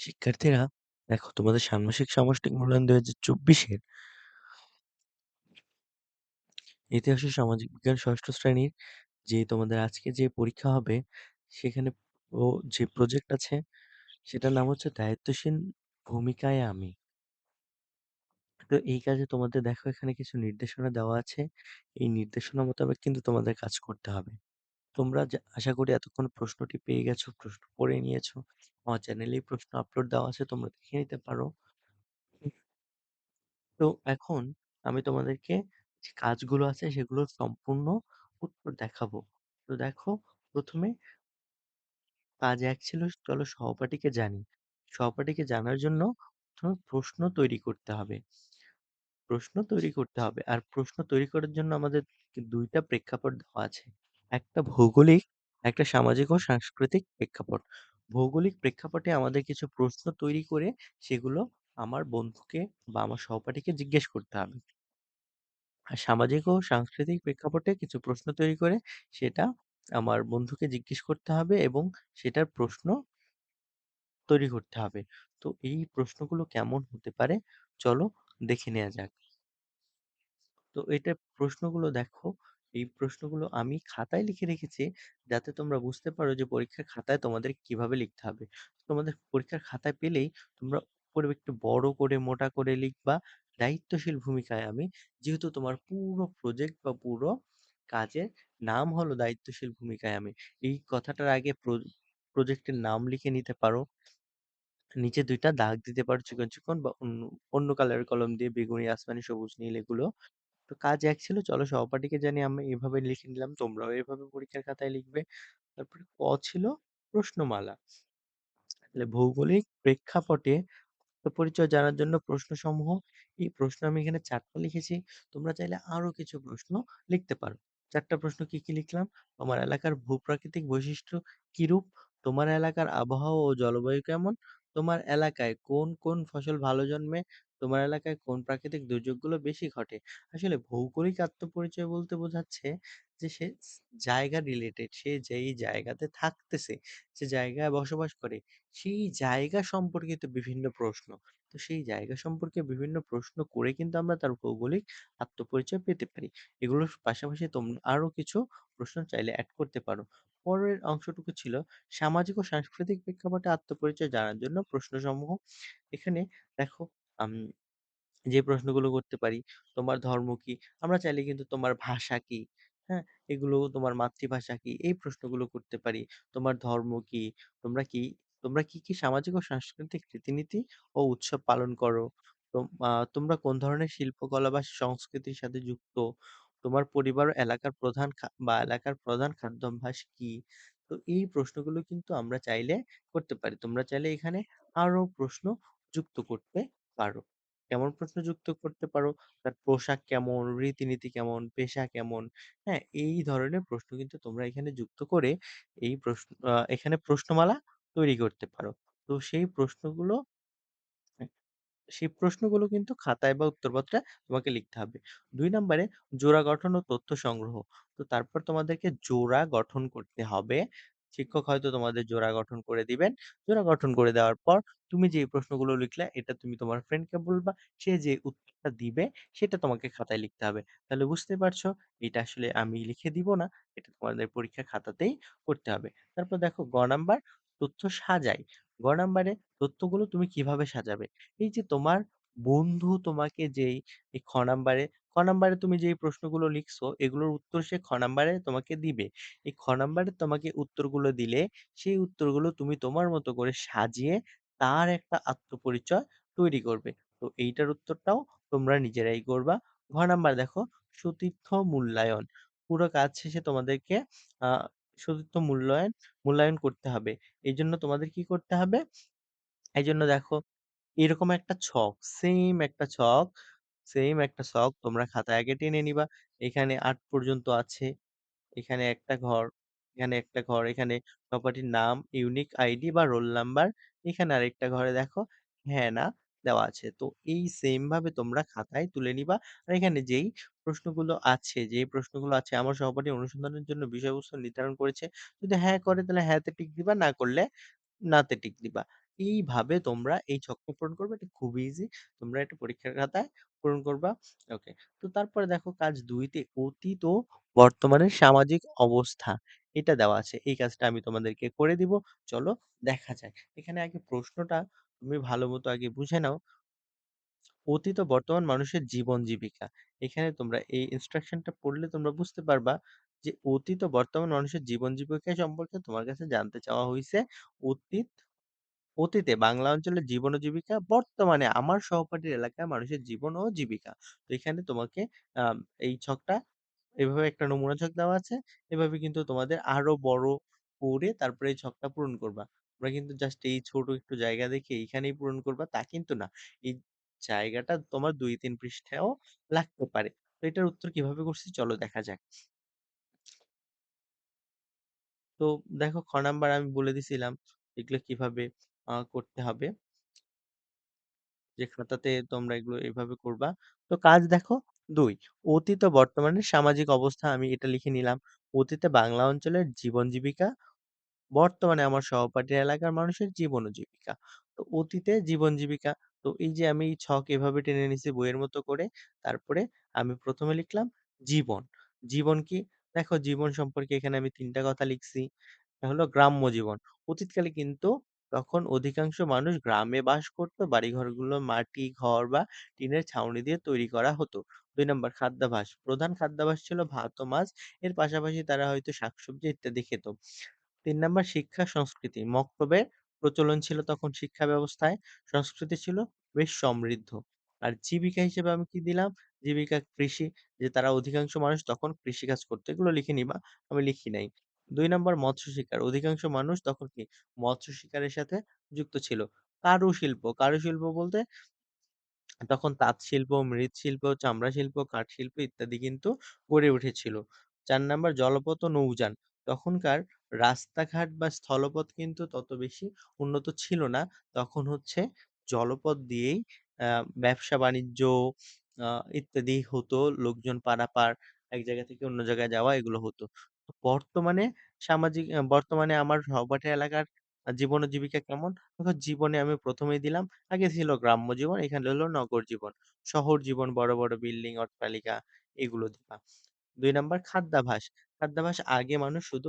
শিক্ষার্থীরা, দেখো তোমাদের ষান্মাসিক সামষ্টিক মূল্যায়ন ২০২৪ এর ইতিহাস ও সামাজিক বিজ্ঞান ষষ্ঠ শ্রেণীর যে তোমাদের আজকে যে পরীক্ষা হবে, সেখানে ও যে প্রজেক্ট আছে সেটার নাম হচ্ছে দায়িত্বশীল ভূমিকায় আমি। তো এই কাজে তোমাদের দেখো এখানে কিছু নির্দেশনা দেওয়া আছে। এই নির্দেশনা মোতাবেক কিন্তু তোমাদের কাজ করতে হবে। তোমরা আশা করি এতক্ষণ প্রশ্নটি পেয়ে গেছো, প্রশ্ন পড়ে নিয়েছো। আমার চ্যানেলেই প্রশ্ন আপলোড দেওয়া আছে, তোমরা দেখে নিতে পারো। তো এখন আমি তোমাদেরকে যে কাজগুলো আছে সেগুলোর সম্পূর্ণ উত্তর দেখাবো। তো দেখো, প্রথমে কাজ ১ ছিল, চলো সহপাঠীকে জানি। সহপাঠীকে জানার জন্য প্রথমে প্রশ্ন তৈরি করতে হবে। প্রশ্ন তৈরি করতে হবে। আর প্রশ্ন তৈরি করার জন্য আমাদের ২ টা প্রেক্ষাপট দেওয়া আছে। একটা ভৌগোলিক, একটা সামাজিক ও সাংস্কৃতিক প্রেক্ষাপট। ভৌগোলিক প্রেক্ষাপটে আমাদের কিছু প্রশ্ন তৈরি করে সেগুলো আমার বন্ধুকে বা আমার সহপাঠীকে জিজ্ঞেস করতে হবে। আর সামাজিক ও সাংস্কৃতিক প্রেক্ষাপটে কিছু প্রশ্ন তৈরি করে সেটা আমার বন্ধুকে জিজ্ঞেস করতে হবে এবং সেটার প্রশ্ন তৈরি করতে হবে। তো এই প্রশ্নগুলো কেমন হতে পারে, চলো দেখে নেওয়া যাক। তো এটা প্রশ্নগুলো দেখো, এই প্রশ্নগুলো আমি খাতায় লিখে রেখেছি যাতে তোমরা বুঝতে পারো যে পরীক্ষার খাতায় তোমাদের কিভাবে লিখতে হবে। তোমাদের পরীক্ষার খাতায় পেলেই তোমরা উপরে একটু বড় করে মোটা করে লিখবা দায়িত্বশীল ভূমিকায় আমি। যেহেতু তোমার পুরো প্রজেক্ট বা পুরো কাজের নাম হলো দায়িত্বশীল ভূমিকায় আমি। এই কথাটার আগে প্রজেক্টের নাম লিখে নিতে পারো। নিচে ২ টা দাগ দিতে পারো চিকন, চিকন বা অন্য অন্য কালারের কলম দিয়ে বেগুনি, আসমানি, সবুজ, নীল এগুলো। তো কাজ ১ ছিল, চলো সহপাঠীকে জানি আমি এভাবে লিখে নিলাম। তোমরাও এভাবে পরীক্ষার খাতায় লিখবে। তারপরে ক ছিল প্রশ্নমালা। তাহলে ভৌগোলিক প্রেক্ষাপটে পরিচয় জানার জন্য প্রশ্নসমূহ। এই প্রশ্ন আমি এখানে ৪ টা লিখেছি। তোমরা চাইলে আরো কিছু প্রশ্ন লিখতে পারো। ৪ টা প্রশ্ন কি, কি লিখলাম? তোমার এলাকার ভূপ্রাকৃতিক বৈশিষ্ট্য কিরূপ? তোমার এলাকার আবহাওয়া ও জলবায়ু কেমন? তোমার এলাকায় কোন, কোন ফসল ভালো জন্মে? তোমার এলাকায় কোন প্রাকৃতিক দুর্যোগগুলো বেশি ঘটে? আসলে ভৌগোলিক আত্মপরিচয় বলতে বোঝাচ্ছে যে সে জায়গা রিলেটেড, সে যেই জায়গাতে থাকতেছে, যে জায়গায় বসবাস করে, সেই জায়গা সম্পর্কিত বিভিন্ন প্রশ্ন। তো সেই জায়গা সম্পর্কে বিভিন্ন প্রশ্ন করে কিন্তু আমরা তার ভৌগোলিক আত্মপরিচয় পেতে পারি। এগুলোর পাশাপাশি তোমরা আরো কিছু প্রশ্ন চাইলে এড করতে পারো। পরের অংশটুকু ছিল সামাজিক ও সাংস্কৃতিক প্রেক্ষাপটে আত্মপরিচয় জানার জন্য প্রশ্নসমূহ। এখানে দেখো, আম যে প্রশ্নগুলো করতে পারি, তোমার ধর্ম কি? আমরা চাইলে কিন্তু তোমার ভাষা কি? হ্যাঁ? এগুলো তোমার মাতৃভাষা কি? এই প্রশ্নগুলো করতে পারি। তোমার ধর্ম কি? তোমরা কি তোমরা কি, কি সামাজিক ও সাংস্কৃতিক রীতিনীতি ও উৎসব পালন করো? তোমরা কোন ধরনের শিল্পকলা বা সংস্কৃতির সাথে যুক্ত? তোমার পরিবার ও এলাকার প্রধান বা এলাকার প্রধান খাদ্যাভ্যাস কি? তো এই প্রশ্নগুলো কিন্তু আমরা চাইলে করতে পারি। তোমরা চাইলে এখানে আরো প্রশ্ন যুক্ত করতে পারো। কেমন প্রশ্ন যুক্ত করতে পারো? তার পোশাক কেমন, রীতিনীতি কেমন, পেশা কেমন? হ্যাঁ? এই ধরনের প্রশ্ন কিন্তু তোমরা এখানে যুক্ত করে এখানে প্রশ্নমালা তৈরি করতে পারো। তো সেই প্রশ্নগুলো কিন্তু খাতায় বা উত্তরপত্রে তোমাকে লিখতে হবে। ২ নাম্বারে জোড়া গঠন ও তথ্য সংগ্রহ। তো তারপর তোমাদেরকে জোড়া গঠন করতে হবে। শিক্ষক হয়তো তোমাদের জোড়া গঠন করে দিবেন। জোড়া গঠন করে দেওয়ার পর তুমি যে প্রশ্নগুলো লিখলে এটা তুমি তোমার ফ্রেন্ডকে বলবা। সে যে উত্তরটা দিবে সেটা তোমাকে খাতায় লিখতে হবে। তাহলে বুঝতে পারছো এটা আসলে আমি লিখে দিব না। এটা তোমাদের পরীক্ষার খাতাতেই করতে হবে। তারপর দেখো নাম্বার তথ্য সাজাই। নাম্বারে তথ্যগুলো তুমি কিভাবে সাজাবে? এই যে তোমার বন্ধু তোমাকে যেই এই খ নাম্বারে তুমি যেই প্রশ্নগুলো লিখছো এগুলোর উত্তর সে খ নাম্বারে তোমাকে দিবে। এই খ নাম্বারে তোমাকে উত্তরগুলো দিলে সেই উত্তরগুলো তুমি তোমার মতো করে সাজিয়ে তার একটা আত্মপরিচয় তৈরি করবে। তো এইটার উত্তরটাও তোমরা নিজেরাই করবা। নাম্বার দেখো, সতীর্থ মূল্যায়ন। পুরো কাজ শেষে তোমাদেরকে আ সতীর্থ মূল্যায়ন করতে হবে। এইজন্য তোমাদের কি করতে হবে? এইজন্য দেখো, এরকম একটা ছক, সেইম একটা ছক তোমরা খাতায় আগে টেনে নিবা। এখানে ৮ পর্যন্ত আছে। এখানে একটা ঘর, এখানে একটা ঘর, এখানে প্রপার্টির নাম, ইউনিক আইডি বা রোল নাম্বার। এখানে আরেকটা ঘরে দেখো হ্যাঁ, না দেওয়া আছে। তো এই সেম ভাবে তোমরা খাতায় তুলে নিবা। আর এখানে যেই প্রশ্নগুলো আছে আমার সহপাঠী অনুসন্ধানের জন্য বিষয়বস্তু নির্ধারণ করেছে। যদি হ্যাঁ করে তাহলে হ্যাঁ তে টিক দিবা, না করলে না তে টিক দিবা। এইভাবে তোমরা এই ছকটা পূরণ করবে। এটা খুবই ইজি। তোমরা এটা পরীক্ষার খাতায় পূরণ করবা। ওকে। তো তারপরে দেখো কাজ ২ তে অতীত ও বর্তমানের সামাজিক অবস্থা এটা দেওয়া আছে। এই কাজটা আমি তোমাদেরকে করে দিব। চলো দেখা যাক। এখানে আগে প্রশ্নটা তুমি ভালোমতো আগে বুঝে নাও। অতীত ও বর্তমান মানুষের জীবন জীবিকা। এখানে তোমরা এই ইনস্ট্রাকশনটা পড়লে তোমরা বুঝতে পারবা যে অতীত ও বর্তমান মানুষের জীবন জীবিকা সম্পর্কে তোমার কাছে জানতে চাওয়া হইছে। অতীত অতীতে বাংলা অঞ্চলের জীবন ও জীবিকা, বর্তমানে আমার সহপাঠীর এলাকায় মানুষের জীবন ও জীবিকা। তো এখানে তোমাকে আম এই ছকটা এভাবে একটা নমুনা ছক দেওয়া আছে। এভাবে কিন্তু তোমাদের আরো বড় করে তারপরে এই ছকটা পূরণ করবা। তোমরা কিন্তু জাস্ট এই ছোট একটু জায়গা দেখে এইখানেই পূরণ করবা তা কিন্তু না। এই জায়গাটা তোমার ২-৩ পৃষ্ঠায়ও লাগতে পারে। তো এটার উত্তর কিভাবে করছি চলো দেখা যাক। তো দেখো খ নাম্বার আমি বলে দিছিলাম এগুলো কিভাবে করতে হবে। যে খাতাতে তোমরা এগুলো এভাবে করবা। তো কাজ দেখো ২ অতীত ও বর্তমানের সামাজিক অবস্থা আমি এটা লিখে নিলাম। অতীতে বাংলা অঞ্চলের জীবন জীবিকা, বর্তমানে আমার সহপাঠী এলাকার মানুষের জীবন ও জীবিকা। তো অতীতে জীবন জীবিকা, তো এই যে আমি ছক এভাবে টেনে নিছি বইয়ের মতো করে। তারপরে আমি ১ম এ লিখলাম জীবন। জীবন কি? দেখো জীবন সম্পর্কে এখানে আমি ৩ টা কথা লিখছি। এটা হলো গ্রাম্য জীবন। অতীতকালে কিন্তু তখন অধিকাংশ মানুষ গ্রামে বাস করত। বাড়িঘরগুলো মাটি ঘর বা টিনের ছাউনি দিয়ে তৈরি করা হতো। ২ নাম্বার খাদ্যাভ্যাস। প্রধান খাদ্যাভ্যাস ছিল ভাত ও মাছ। এর পাশাপাশি তারা হয়তো শাকসবজি ইত্যাদি খেত। ৩ নাম্বার শিক্ষা সংস্কৃতি। মক্তবের প্রচলন ছিল তখন শিক্ষা ব্যবস্থায়। সংস্কৃতি ছিল বেশ সমৃদ্ধ। আর জীবিকা হিসেবে আমি কি দিলাম? জীবিকা কৃষি, যে তারা অধিকাংশ মানুষ তখন কৃষিকাজ করত। এগুলো লিখে নিবা। আমি লিখি নাই। ২ নাম্বার মৎস্য শিকার। অধিকাংশ মানুষ তখন কি মৎস্য শিকারের সাথে যুক্ত ছিল। কারুশিল্প। কারুশিল্প বলতে তখন তাঁত শিল্প, মৃৎশিল্প, চামড়া শিল্প, কাঠ শিল্প ইত্যাদি কিন্তু গড়ে উঠেছিল। ৪ নাম্বার জলপথ ও নৌযান। তখনকার রাস্তাঘাট বা স্থলপথ কিন্তু তত বেশি উন্নত ছিল না। তখন হচ্ছে জলপথ দিয়েই আ ব্যবসা-বাণিজ্য আ ইত্যাদি হতো। লোকজন পারাপার, এক জায়গা থেকে অন্য জায়গায় যাওয়া এগুলো হতো। বর্তমানে বর্তমানে আমার সহপাঠী এলাকার জীবন ও জীবিকা কেমন? দেখো জীবনে আমি ১ম এই দিলাম আগে ছিল গ্রাম্য জীবন, এখানে হলো নগর জীবন। শহর জীবন, বড়, বড় বিল্ডিং, অট্টালিকা এগুলো দিবা। ২ নাম্বার খাদ্যাভ্যাস। খাদ্যাভ্যাস আগে মানুষ শুধু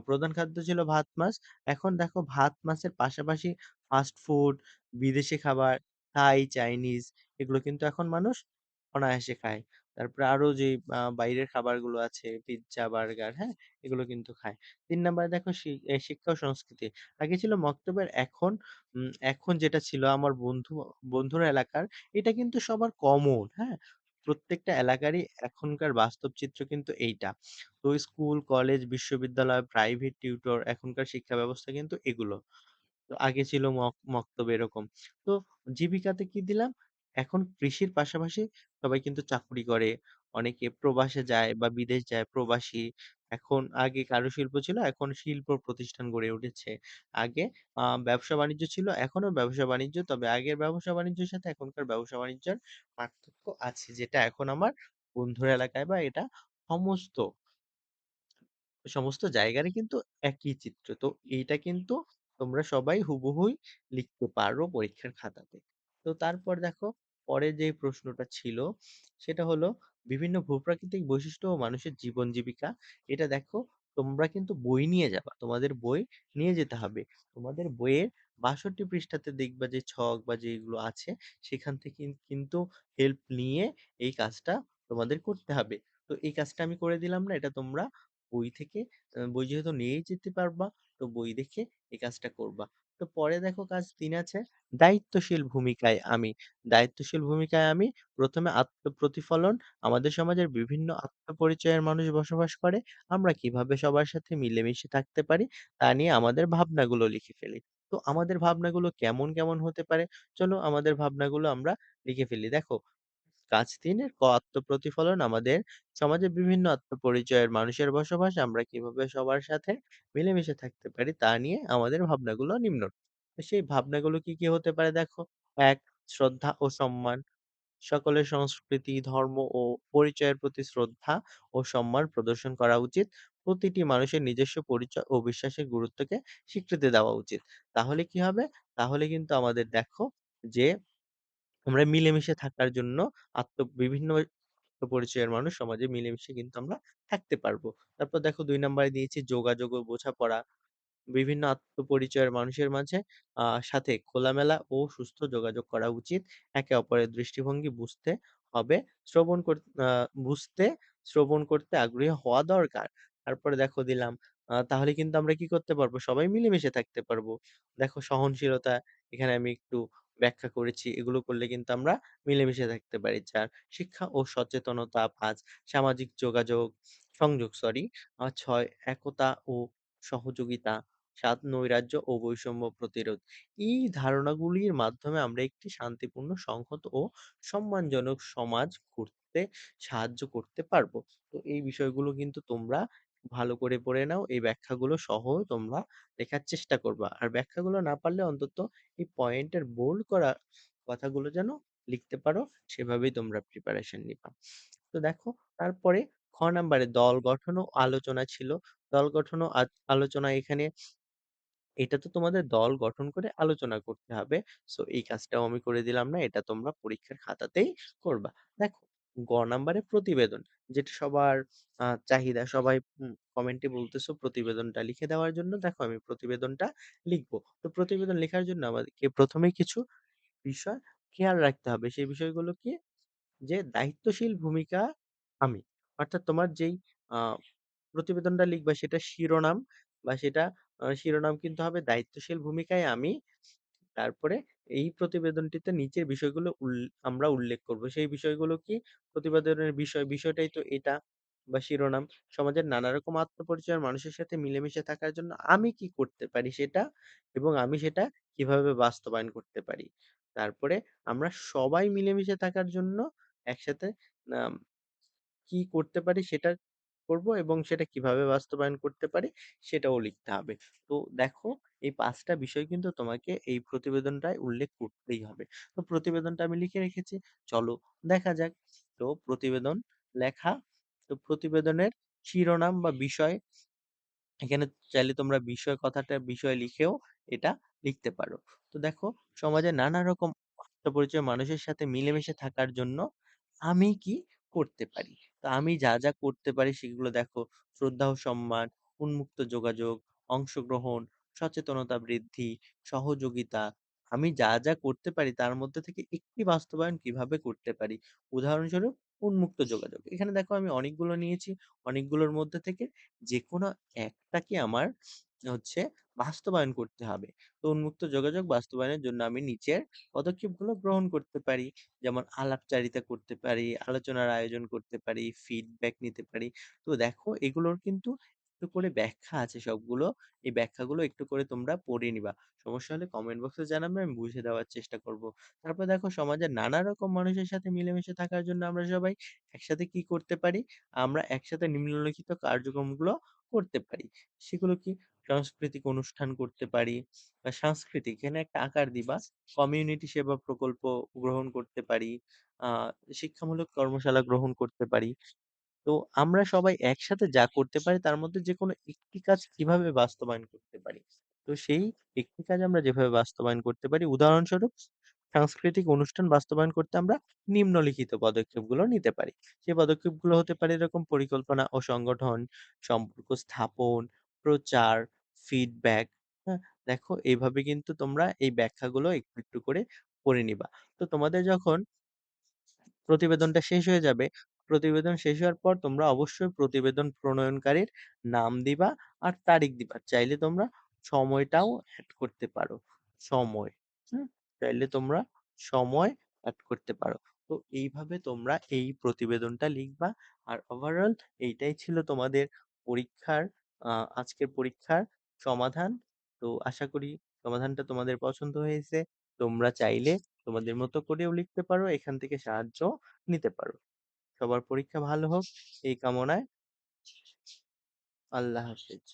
প্রধান খাদ্য ছিল ভাত, মাছ। এখন দেখো ভাত, মাছের পাশাপাশি ফাস্ট ফুড, বিদেশি খাবার, থাই, চাইনিজ এগুলো কিন্তু এখন মানুষ অনায়াসে খায়। তারপরে আরো যে বাইরের খাবারগুলো আছে পিজ্জা, বার্গার, হ্যাঁ? এগুলো কিন্তু খায়। ৩ নাম্বারে দেখো শিক্ষা ও সংস্কৃতি। আগে ছিল মক্তবের এখন যেটা ছিল আমার বন্ধুর এলাকার এটা কিন্তু সবার কমন, হ্যাঁ? প্রত্যেকটা এলাকারই এখনকার বাস্তব চিত্র কিন্তু এইটা। তো স্কুল, কলেজ, বিশ্ববিদ্যালয়, প্রাইভেট টিউটর এখনকার শিক্ষা ব্যবস্থা কিন্তু এগুলো। তো আগে ছিল মক্তব এরকম। তো জীবিকাতে কি দিলাম? এখন কৃষির পাশাপাশি সবাই কিন্তু চাকুরি করে। অনেকে প্রবাসে যায় বা বিদেশ যায় প্রবাসী। আগে কারুশিল্প ছিল, এখন শিল্প প্রতিষ্ঠান গড়ে উঠেছে। আগে ব্যবসা-বাণিজ্য ছিল, এখনো ব্যবসা-বাণিজ্য। তবে আগের ব্যবসা-বাণিজ্যের সাথে এখনকার ব্যবসা-বাণিজ্যের পার্থক্য আছে। যেটা এখন আমার বন্ধুর এলাকায় বা এটা সমস্ত সমস্ত জায়গারই কিন্তু একই চিত্র। তো এইটা কিন্তু তোমরা সবাই হুবহুই লিখতে পারো পরীক্ষার খাতাতে। তো তারপর দেখো পরে যে প্রশ্নটা ছিল সেটা হলো বিভিন্ন ভূপ্রাকৃতিক বৈশিষ্ট্য ও মানুষের জীবন জীবিকা। এটা দেখো তোমরা কিন্তু বই নিয়ে যাবা। তোমাদের বই নিয়ে যেতে হবে। তোমাদের বইয়ের ৬২ পৃষ্ঠাতে দেখবা যে ছক বা যেগুলো আছে সেখান থেকে কিন্তু হেল্প নিয়ে এই কাজটা তোমাদের করতে হবে। তো এই কাজটা আমি করে দিলাম না? এটা তোমরা বই থেকে বই যেহেতু নিয়েই যেতে পারবা, তো বই দেখে এই কাজটা করবা। তো পরে দেখো কাজ ৩ আছে, দায়িত্বশীল ভূমিকায় আমি। দায়িত্বশীল ভূমিকায় আমি ১ম এ আত্মপ্রতিফলন। আমাদের সমাজের বিভিন্ন আত্মপরিচয়ের মানুষ বসবাস করে। আমরা কিভাবে সবার সাথে মিলেমিশে থাকতে পারি, তা নিয়ে আমাদের ভাবনাগুলো লিখে ফেলি। তো আমাদের ভাবনাগুলো কেমন, কেমন হতে পারে? চলো আমাদের ভাবনাগুলো আমরা লিখে ফেলি। দেখো কাজ ৩ এর আত্মপ্রতিফলন আমাদের সমাজে বিভিন্ন আত্মপরিচয়ের মানুষের বসবাস, আমরা কিভাবে সবার সাথে মিলেমিশে থাকতে পারি তা নিয়ে আমাদের ভাবনাগুলো নিম্ন। তো সেই ভাবনাগুলো কি, কি হতে পারে দেখো? ১ শ্রদ্ধা ও সম্মান। সকলের সংস্কৃতি, ধর্ম ও পরিচয়ের প্রতি শ্রদ্ধা ও সম্মান প্রদর্শন করা উচিত। প্রতিটি মানুষের নিজস্ব পরিচয় ও বিশ্বাসের গুরুত্বকে স্বীকৃতি দেওয়া উচিত। তাহলে কি হবে? তাহলে কিন্তু আমাদের দেখো যে আমরা মিলেমিশে থাকার জন্য বিভিন্ন পরিচয়ের মানুষ সমাজে মিলেমিশে কিন্তু আমরা থাকতে পারবো। তারপর দেখো ২ নাম্বারে দিয়েছি যোগাযোগ ও বোঝাপড়া। বিভিন্ন আত্মপরিচয়ের মানুষের মাঝে সাথে খোলামেলা ও সুস্থ যোগাযোগ করা উচিত। একে অপরের দৃষ্টিভঙ্গি হবে, শ্রবণ কর আ বুঝতে, শ্রবণ করতে আগ্রহী হওয়া দরকার। তারপরে দেখো দিলাম তাহলে কিন্তু আমরা কি করতে পারবো? সবাই মিলেমিশে থাকতে পারবো। দেখো সহনশীলতা এখানে আমি একটু ব্যাখ্যা করেছি। এগুলো করলে কিন্তু আমরা মিলেমিশে থাকতে পারি। ৪ শিক্ষা ও সচেতনতা। ৫ সামাজিক সংযোগ সরি। ৬ একতা ও সহযোগিতা। ৭ নৈরাজ্য ও বৈষম্য প্রতিরোধ। এই ধারণাগুলির মাধ্যমে আমরা একটি শান্তিপূর্ণ, সংহত ও সম্মানজনক সমাজ গড়তে সাহায্য করতে পারবো। তো এই বিষয়গুলো কিন্তু তোমরা ভালো করে পড়ে নাও। এই ব্যাখ্যাগুলো সহ তোমরা লেখার চেষ্টা করবা। আর ব্যাখ্যাগুলো না পারলে অন্তত এই পয়েন্টের বোল্ড করা কথাগুলো যেন লিখতে পারো, সেভাবেই তোমরা প্রিপারেশন নিবা। তো দেখো তারপরে নাম্বারে দল গঠন ও আলোচনা ছিল। দল গঠন ও আলোচনা এখানে এটা তো তোমাদের দল গঠন করে আলোচনা করতে হবে। সো এই কাজটাও আমি করে দিলাম না। এটা তোমরা পরীক্ষার খাতাতেই করবা। দেখো নাম্বারে প্রতিবেদন, যেটা সবার চাহিদা। সবাই কমেন্টে বলতেছো প্রতিবেদনটা লিখে দেওয়ার জন্য। দেখো আমি প্রতিবেদনটা লিখবো। তো প্রতিবেদন লেখার জন্য আমাদেরকে ১ম এই কিছু বিষয় খেয়াল রাখতে হবে। সেই বিষয়গুলো কি? যে দায়িত্বশীল ভূমিকা আমি। অর্থাৎ তোমার যেই আ প্রতিবেদনটা লিখবা সেটা শিরোনাম বা সেটা শিরোনাম কিন্তু হবে দায়িত্বশীল ভূমিকায় আমি। তারপরে এই প্রতিবেদনটিতে নিচের বিষয়গুলো আমরা উল্লেখ করব। সেই বিষয়গুলো কি? প্রতিবেদনের বিষয়টাই তো এটা বা শিরোনাম। সমাজের নানা রকম আত্মপরিচয়ের মানুষের সাথে মিলেমিশে থাকার জন্য আমি কি করতে পারি সেটা এবং আমি সেটা কিভাবে বাস্তবায়ন করতে পারি। তারপরে আমরা সবাই মিলেমিশে থাকার জন্য একসাথে আম কি করতে পারি সেটা করব এবং সেটা কিভাবে বাস্তবায়ন করতে পারি সেটাও লিখতে হবে। তো দেখো এই ৫ টা বিষয় কিন্তু তোমাকে এই প্রতিবেদনটায় উল্লেখ করতেই হবে। তো প্রতিবেদনটা আমি লিখে রেখেছি। চলো দেখা যাক। তো প্রতিবেদন লেখা। তো প্রতিবেদনের শিরোনাম বা বিষয় এখানে চাইলে তোমরা বিষয় লিখেও এটা লিখতে পারো। তো দেখো সমাজে নানা রকম পরিচয় মানুষের সাথে মিলেমিশে থাকার জন্য আমি কি করতে পারি? তো আমি যা করতে পারি সেগুলো দেখো শ্রদ্ধা ও সম্মান, উন্মুক্ত যোগাযোগ, অংশগ্রহণ, সচেতনতা বৃদ্ধি, সহযোগিতা। আমি যা করতে পারি তার মধ্যে থেকে একটি বাস্তবায়ন কিভাবে করতে পারি? উদাহরণস্বরূপ উন্মুক্ত যোগাযোগ। এখানে দেখো আমি অনেকগুলো নিয়েছি। অনেকগুলোর মধ্যে থেকে যেকোনো একটাকে আমার হচ্ছে বাস্তবায়ন করতে হবে। তো উন্মুক্ত যোগাযোগ বাস্তবায়নের জন্য আমি নিচের পদক্ষেপগুলো গ্রহণ করতে পারি। যেমন আলাপচারিতা করতে পারি, আলোচনার আয়োজন করতে পারি, ফিডব্যাক নিতে পারি। তো দেখো এগুলোর কিন্তু একটু করে ব্যাখ্যা আছে সবগুলো। এই ব্যাখ্যাগুলো একটু করে তোমরা পড়ে নিবা। সমস্যা হলে কমেন্ট বক্সে জানাবে, আমি বুঝিয়ে দেওয়ার চেষ্টা করব। তারপর দেখো সমাজের নানা রকম মানুষের সাথে মিলেমিশে থাকার জন্য আমরা সবাই একসাথে কি করতে পারি? আমরা একসাথে নিম্নলিখিত কার্যক্রমগুলো করতে পারি। সেগুলো কি? সাংস্কৃতিক অনুষ্ঠান করতে পারি বা সাংস্কৃতিক এখানে একটা আকার দিবা। কমিউনিটি সেবা প্রকল্প গ্রহণ করতে পারি। আ শিক্ষামূলক কর্মশালা গ্রহণ করতে পারি। তো আমরা সবাই একসাথে যা করতে পারি তার মধ্যে যেকোনো একটি কাজ কিভাবে বাস্তবায়ন করতে পারি। তো সেই একটি কাজ আমরা যেভাবে বাস্তবায়ন করতে পারি, উদাহরণস্বরূপ সাংস্কৃতিক অনুষ্ঠান বাস্তবায়ন করতে আমরা নিম্নলিখিত পদক্ষেপগুলো নিতে পারি। সেই পদক্ষেপগুলো হতে পারে এরকম পরিকল্পনা ও সংগঠন, সম্পর্ক স্থাপন, প্রচার, ফিডব্যাক, হ্যাঁ? দেখো এইভাবে কিন্তু তোমরা এই ব্যাখ্যাগুলো একটু করে পড়ে নিবা। তো তোমাদের যখন প্রতিবেদনটা শেষ হয়ে যাবে। প্রতিবেদন শেষ হওয়ার পর তোমরা অবশ্যই প্রতিবেদন প্রণয়নকারীর নাম দিবা আর তারিখ দিবা। চাইলে তোমরা সময়টাও এড করতে পারো। সময়, হুম? চাইলে তোমরা সময় এড করতে পারো। তো এইভাবে তোমরা এই প্রতিবেদনটা লিখবা। আর ওভারঅল এইটাই ছিল তোমাদের পরীক্ষার আ আজকের পরীক্ষার সমাধান। তো আশা করি সমাধানটা তোমাদের পছন্দ হয়েছে। তোমরা চাইলে তোমাদের মতো করেও লিখতে পারো। এখান থেকে সাহায্য নিতে পারো। সবার পরীক্ষা ভালো হোক এই কামনায় আল্লাহ হাফেজ।